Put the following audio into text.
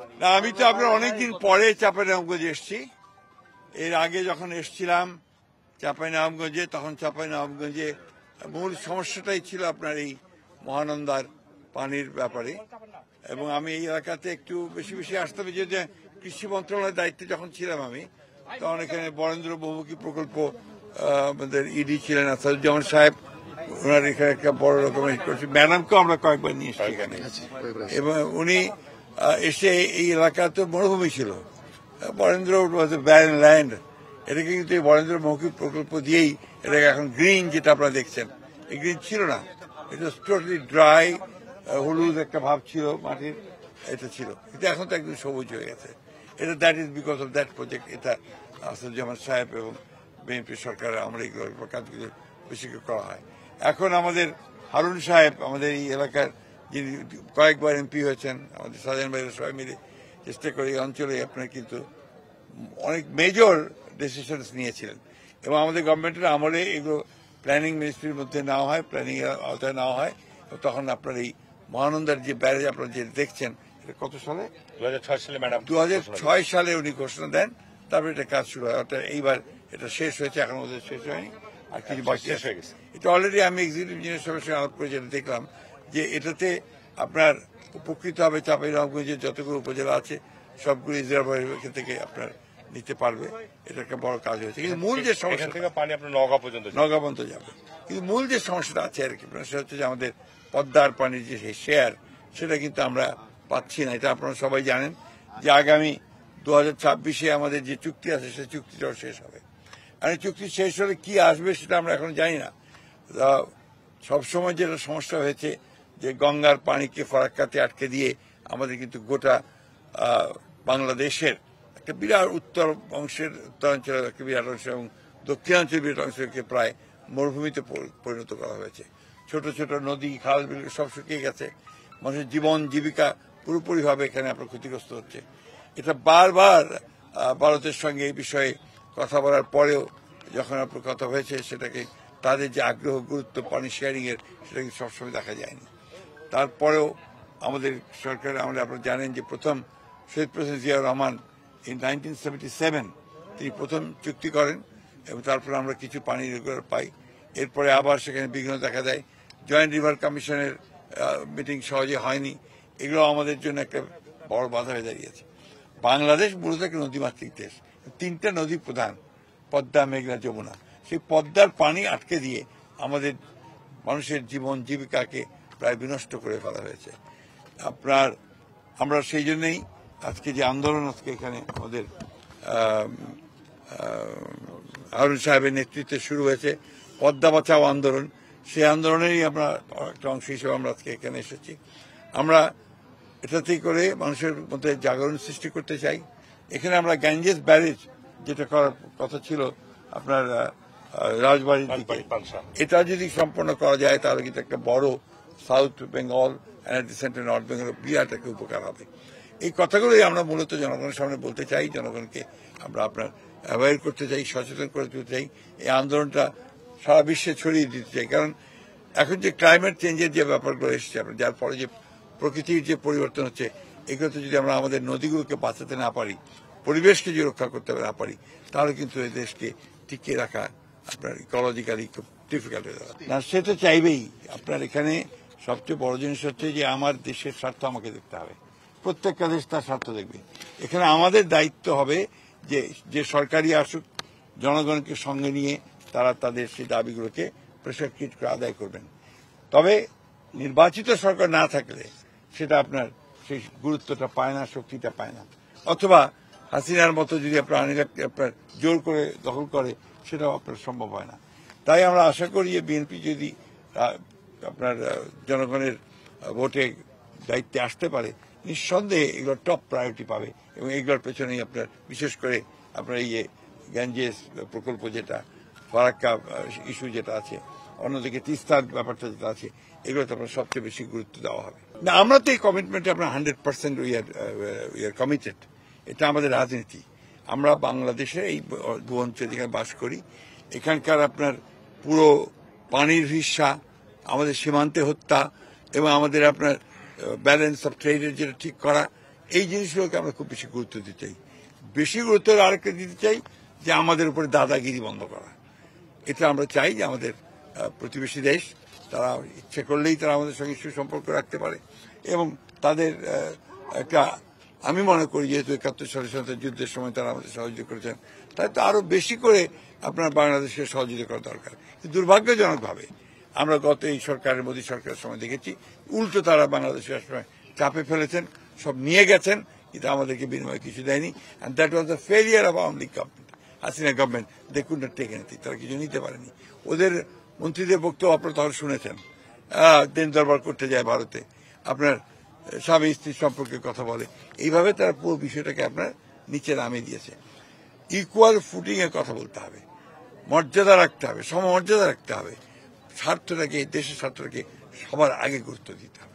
না, আমি তো আপনার অনেকদিন পরে চাঁপাইনবাবগঞ্জে এসেছি। এর আগে যখন এসেছিলাম চাঁপাইনবাবগঞ্জে, তখন চাঁপাইনবাবগঞ্জে মূল সমস্যাটাই ছিল আপনার এই মহানন্দার পানির ব্যাপারে। এবং আমি এই এলাকাতে একটু বেশি বেশি আসতাম, যে কৃষি মন্ত্রণালয়ের দায়িত্বে যখন ছিলাম আমি, তখন এখানে বরেন্দ্র বহুমুখী প্রকল্প আমাদের ইডি ছিলেন আসাদুজ্জামান সাহেব, ওনার এখানে একটা বড় রকমের করছি। ম্যাডামকেও আমরা কয়েকবার নিয়ে এসেছি এখানে, এবং উনি এসে এই এলাকা তো মরুভূমি ছিল, বরেন্দ্র ব্যারেন ল্যান্ড, এটাকে কিন্তু এই বরেন্দ্র মৌখিক প্রকল্প দিয়েই এটাকে এখন গ্রিন, যেটা আপনারা দেখছেন, এই গ্রিন ছিল না, এটা টোটালি ড্রাই হলুদ একটা ভাব ছিল মাটির, এটা ছিল, কিন্তু এখন তো একদম সবুজ হয়ে গেছে। এটা that is because of that project. এটা আসাদুজ্জামান সাহেব এবং বিএনপি সরকারের আমরা এইগুলো কাজগুলো বেশি করা হয়। এখন আমাদের হারুন সাহেব, আমাদের এই এলাকার যিনি কয়েকবার এমপি হয়েছেন, আমাদের শাহজাহান ভাইয়ের সবাই মিলে চেষ্টা করে এই অঞ্চলে আপনার কিন্তু অনেক মেজর ডিসিশনস নিয়েছিলেন, এবং আমাদের গভর্নমেন্টের আমলে এগুলো প্ল্যানিং মিনিস্ট্রির মধ্যে নেওয়া হয়, প্ল্যানিং এর আওতায় নেওয়া হয়। তখন আপনার এই মহানন্দার যে ব্যারেজ আপনারা যে দেখছেন, এটা কত সালে? 2006 সালে ম্যাডাম 2006 সালে উনি ঘোষণা দেন, তারপরে এটা কাজ শুরু হয়। অর্থাৎ এইবার এটা শেষ হয়েছে, এখন ওদের শেষ হয়নি, আর কিছু বাকি শেষ হয়ে গেছে। এটা অলরেডি আমি এক্সিকিউটিভ ইঞ্জিনিয়ার সাহেবের সঙ্গে আলাপ করে যেটা দেখলাম, যে এটাতে আপনার উপকৃত হবে চাঁপাইনবাবগঞ্জের যতগুলো উপজেলা আছে সবগুলো রিজার্ভার থেকে আপনার নিতে পারবে। এটা একটা বড় কাজ হয়েছে। কিন্তু মূল যে সমস্যা থেকে পানি আপনার নওগাঁ পর্যন্ত যাবে, কিন্তু মূল যে সমস্যাটা আছে আর কি, সেটা হচ্ছে যে আমাদের পদ্মার পানির যে শেয়ার, সেটা কিন্তু আমরা পাচ্ছি না। এটা আপনারা সবাই জানেন যে আগামী 2026-এ আমাদের যে চুক্তি আছে, সেই চুক্তিটাও শেষ হবে। আর এই চুক্তি শেষ হলে কি আসবে সেটা আমরা এখন জানি না। সবসময় যেটা সমস্যা হয়েছে যে গঙ্গার পানিকে ফরাক্কাতে আটকে দিয়ে আমাদের কিন্তু গোটা বাংলাদেশের একটা বিরাট উত্তরাঞ্চলের একটা বিরাট অংশ এবং দক্ষিণাঞ্চলের বিরাট অংশকে প্রায় মরুভূমিতে পরিণত করা হয়েছে। ছোট ছোট নদী খাল বিল সব শুকিয়ে গেছে, মানুষের জীবন জীবিকা পুরোপুরিভাবে এখানে আপনার ক্ষতিগ্রস্ত হচ্ছে। এটা বারবার ভারতের সঙ্গে এই বিষয়ে কথা বলার পরেও যখন আপনার কথা হয়েছে, সেটাকে তাদের যে আগ্রহ গুরুত্ব পানি শেয়ারিং এর, সেটা কিন্তু সবসময় দেখা যায়নি। তারপরেও আমাদের সরকার আমলে আপনারা জানেন যে প্রথম শহীদ প্রেসিডেন্ট জিয়াউর রহমান ইন 1977 তিনি প্রথম চুক্তি করেন, এবং তারপরে আমরা কিছু পানি রেগুলার পাই। এরপরে আবার সেখানে বিঘ্ন দেখা দেয়, জয়েন্ট রিভার কমিশনের মিটিং সহজে হয়নি। এগুলো আমাদের জন্য একটা বড় বাধা হয়ে দাঁড়িয়েছে। বাংলাদেশ মূলত একটা নদীমাতৃক দেশ, 3টা নদী প্রধান, পদ্মা, মেঘনা, যমুনা। সেই পদ্মার পানি আটকে দিয়ে আমাদের মানুষের জীবন জীবিকাকে প্রায় বিনষ্ট করে ফেলা হয়েছে। আমরা সেই জন্যই আজকে যে আন্দোলন আজকে এখানে আমাদের হারুন সাহেবের নেতৃত্বে শুরু হয়েছে, পদ্মা বাঁচাও আন্দোলন, সেই আন্দোলনেরই আমরা একটা অংশ হিসেবে আমরা আজকে এখানে এসেছি। আমরা এটাতেই করে মানুষের মধ্যে জাগরণ সৃষ্টি করতে চাই। এখানে আমরা গ্যাঞ্জেস ব্যারেজ যেটা করার কথা ছিল আপনার রাজবাড়ির দিকে, এটা যদি সম্পন্ন করা যায় তাহলে কিন্তু একটা বড় south Bengal and central north Bengal বিরাট একটা উপকার হবে। এই কথাগুলোই আমরা মূলত জনগণের সামনে বলতে চাই, জনগণকে আমরা আপনার অ্যাওয়্যার করতে চাই, সচেতন করে তুলতে চাই, এই আন্দোলনটা সারা বিশ্বে ছড়িয়ে দিতে চাই। কারণ এখন যে ক্লাইমেট চেঞ্জের যে ব্যাপারগুলো এসেছে, যার ফলে যে প্রকৃতির যে পরিবর্তন হচ্ছে, এগুলোতে যদি আমরা আমাদের নদীগুলোকে বাঁচাতে না পারি, পরিবেশকে যদি রক্ষা করতে না পারি, তাহলে কিন্তু এই দেশকে টিকিয়ে রাখা আপনার ইকোলজিক্যালি খুব ডিফিকাল্ট হয়ে যাবে। না, সে তো চাইবেই। আপনার এখানে সবচেয়ে বড় জিনিস হচ্ছে যে আমার দেশের স্বার্থ আমাকে দেখতে হবে, প্রত্যেকটা দেশ তার স্বার্থ দেখবে। এখানে আমাদের দায়িত্ব হবে যে সরকারি আসুক, জনগণকে সঙ্গে নিয়ে তারা তাদের সেই দাবিগুলোকে প্রেসার ক্রিয়েট করে আদায় করবেন। তবে নির্বাচিত সরকার না থাকলে সেটা আপনার সেই গুরুত্বটা পায় না, শক্তিটা পায় না। অথবা হাসিনার মতো যদি আপনার জোর করে দখল করে, সেটাও আপনার সম্ভব হয় না। তাই আমরা আশা করি যে বিএনপি যদি আপনার জনগণের ভোটে দায়িত্বে আসতে পারে, নিঃসন্দেহে এগুলো টপ প্রায়োরিটি পাবে, এবং এগুলোর পেছনেই আপনার বিশেষ করে আপনার এই গ্যাঞ্জেস প্রকল্প যেটা, ফারাক্কা ইস্যু যেটা আছে, অন্যদিকে তিস্তার ব্যাপারটা যেটা আছে, এগুলোতে আপনার সবচেয়ে বেশি গুরুত্ব দেওয়া হবে। না, আমরা তো এই কমিটমেন্টে আপনার 100% উই আর কমিটেড। এটা আমাদের রাজনীতি। আমরা বাংলাদেশে এই ভূ অঞ্চলে যেখানে বাস করি, এখানকার আপনার পুরো পানির হিস্সা, আমাদের সীমান্তে হত্যা এবং আমাদের আপনার ব্যালেন্স অফ ট্রেডের যেটা ঠিক করা, এই জিনিসগুলোকে আমরা খুব বেশি গুরুত্ব দিতে চাই। বেশি গুরুত্ব আরেকটা দিতে চাই যে আমাদের উপরে দাদাগিরি বন্ধ করা। এটা আমরা চাই যে আমাদের প্রতিবেশী দেশ তারা ইচ্ছে করলেই তারা আমাদের সঙ্গে সুসম্পর্ক রাখতে পারে এবং তাদের একটা আমি মনে করি যেহেতু 71 সালের স্বাধীনতা যুদ্ধের সময় তারা আমাদের সহযোগিতা করেছেন তাই তো আরো বেশি করে আপনার বাংলাদেশকে সহযোগিতা করা দরকার। দুর্ভাগ্যজনকভাবে আমরা গত এই সরকারের মোদী সরকারের সময় দেখেছি উল্টো তারা বাংলাদেশের সময় চাপে ফেলেছেন, সব নিয়ে গেছেন, কিন্তু আমাদেরকে বিনিময়ে কিছু দেয়নি। And that was the failure of Awami League government, Hasina government. They could not take anything, তারা কিছু নিতে পারেনি। ওদের মন্ত্রীদের বক্তব্য আপনারা তাহলে শুনেছেন, দিন দরবার করতে যায় ভারতে, আপনার স্বামী স্ত্রীর সম্পর্কে কথা বলে, এইভাবে তারা পুরো বিষয়টাকে আপনার নিচে নামিয়ে দিয়েছে। ইকুয়াল ফুটিং এ কথা বলতে হবে, মর্যাদা রাখতে হবে, সমমর্যাদা রাখতে হবে, স্বার্থটাকে দেশের স্বার্থটাকে সবার আগে গুরুত্ব দিতে হবে।